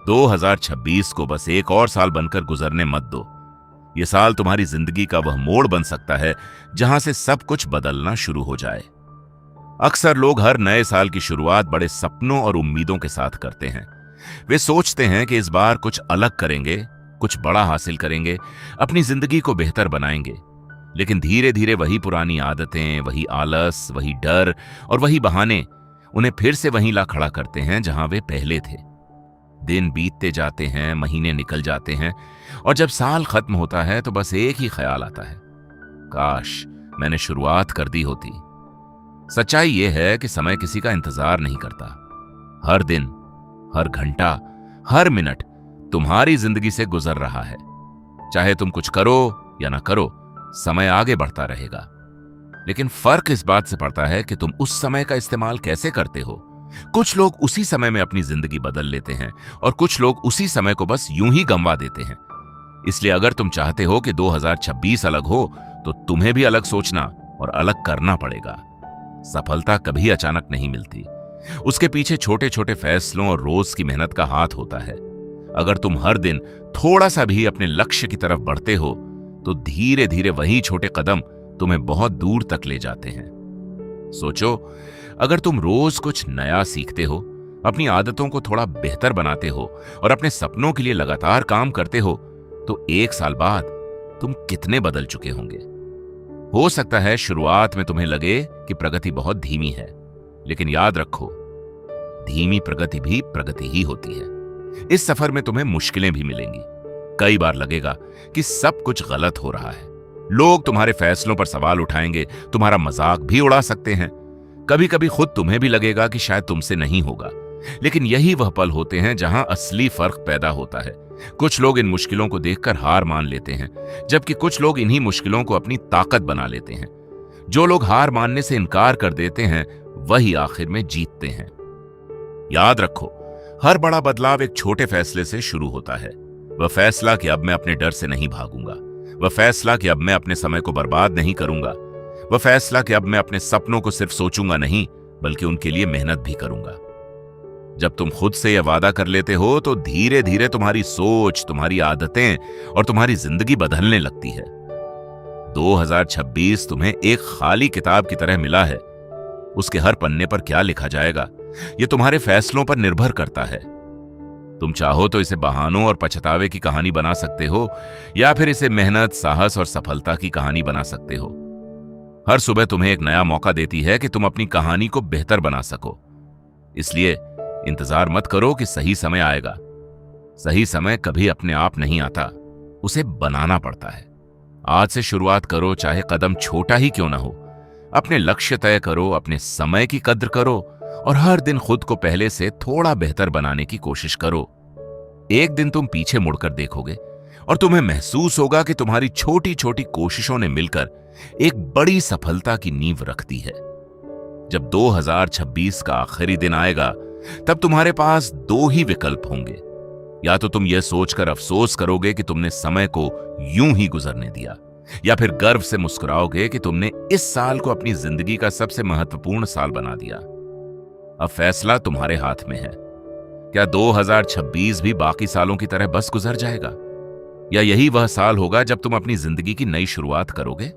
2026 को बस एक और साल बनकर गुजरने मत दो। ये साल तुम्हारी जिंदगी का वह मोड़ बन सकता है जहां से सब कुछ बदलना शुरू हो जाए। अक्सर लोग हर नए साल की शुरुआत बड़े सपनों और उम्मीदों के साथ करते हैं। वे सोचते हैं कि इस बार कुछ अलग करेंगे, कुछ बड़ा हासिल करेंगे, अपनी जिंदगी को बेहतर बनाएंगे। लेकिन धीरे धीरे वही पुरानी आदतें, वही आलस, वही डर और वही बहाने उन्हें फिर से वहीं ला खड़ा करते हैं जहां वे पहले थे। दिन बीतते जाते हैं, महीने निकल जाते हैं और जब साल खत्म होता है तो बस एक ही ख्याल आता है, काश मैंने शुरुआत कर दी होती। सच्चाई यह है कि समय किसी का इंतजार नहीं करता। हर दिन, हर घंटा, हर मिनट तुम्हारी जिंदगी से गुजर रहा है। चाहे तुम कुछ करो या ना करो, समय आगे बढ़ता रहेगा। लेकिन फर्क इस बात से पड़ता है कि तुम उस समय का इस्तेमाल कैसे करते हो। कुछ लोग उसी समय में अपनी जिंदगी बदल लेते हैं और कुछ लोग उसी समय को बस यूं ही गंवा देते हैं। इसलिए अगर तुम चाहते हो कि 2026 अलग हो तो तुम्हें भी अलग सोचना और अलग करना पड़ेगा। सफलता कभी अचानक नहीं मिलती, उसके पीछे छोटे छोटे फैसलों और रोज की मेहनत का हाथ होता है। अगर तुम हर दिन थोड़ा सा भी अपने लक्ष्य की तरफ बढ़ते हो तो धीरे धीरे वही छोटे कदम तुम्हें बहुत दूर तक ले जाते हैं। सोचो, अगर तुम रोज कुछ नया सीखते हो, अपनी आदतों को थोड़ा बेहतर बनाते हो और अपने सपनों के लिए लगातार काम करते हो तो एक साल बाद तुम कितने बदल चुके होंगे। हो सकता है शुरुआत में तुम्हें लगे कि प्रगति बहुत धीमी है, लेकिन याद रखो, धीमी प्रगति भी प्रगति ही होती है। इस सफर में तुम्हें मुश्किलें भी मिलेंगी। कई बार लगेगा कि सब कुछ गलत हो रहा है। लोग तुम्हारे फैसलों पर सवाल उठाएंगे, तुम्हारा मजाक भी उड़ा सकते हैं। कभी कभी खुद तुम्हें भी लगेगा कि शायद तुमसे नहीं होगा। लेकिन यही वह पल होते हैं जहां असली फर्क पैदा होता है। कुछ लोग इन मुश्किलों को देखकर हार मान लेते हैं, जबकि कुछ लोग इन्हीं मुश्किलों को अपनी ताकत बना लेते हैं। जो लोग हार मानने से इनकार कर देते हैं वही आखिर में जीतते हैं। याद रखो, हर बड़ा बदलाव एक छोटे फैसले से शुरू होता है। वह फैसला कि अब मैं अपने डर से नहीं भागूंगा, वह फैसला कि अब मैं अपने समय को बर्बाद नहीं करूंगा, वह फैसला कि अब मैं अपने सपनों को सिर्फ सोचूंगा नहीं बल्कि उनके लिए मेहनत भी करूंगा। जब तुम खुद से यह वादा कर लेते हो तो धीरे धीरे तुम्हारी सोच, तुम्हारी आदतें और तुम्हारी जिंदगी बदलने लगती है। 2026 तुम्हें एक खाली किताब की तरह मिला है। उसके हर पन्ने पर क्या लिखा जाएगा, यह तुम्हारे फैसलों पर निर्भर करता है। तुम चाहो तो इसे बहानों और पछतावे की कहानी बना सकते हो या फिर इसे मेहनत, साहस और सफलता की कहानी बना सकते हो। हर सुबह तुम्हें एक नया मौका देती है कि तुम अपनी कहानी को बेहतर बना सको। इसलिए इंतजार मत करो कि सही समय आएगा। सही समय कभी अपने आप नहीं आता, उसे बनाना पड़ता है। आज से शुरुआत करो, चाहे कदम छोटा ही क्यों ना हो। अपने लक्ष्य तय करो, अपने समय की कद्र करो और हर दिन खुद को पहले से थोड़ा बेहतर बनाने की कोशिश करो। एक दिन तुम पीछे मुड़कर देखोगे और तुम्हें महसूस होगा कि तुम्हारी छोटी छोटी कोशिशों ने मिलकर एक बड़ी सफलता की नींव रखती है। जब 2026 का आखिरी दिन आएगा तब तुम्हारे पास दो ही विकल्प होंगे। या तो तुम यह सोचकर अफसोस करोगे कि तुमने समय को यूं ही गुजरने दिया, या फिर गर्व से मुस्कुराओगे कि तुमने इस साल को अपनी जिंदगी का सबसे महत्वपूर्ण साल बना दिया। अब फैसला तुम्हारे हाथ में है। क्या 2026 भी बाकी सालों की तरह बस गुजर जाएगा, या यही वह साल होगा जब तुम अपनी जिंदगी की नई शुरुआत करोगे?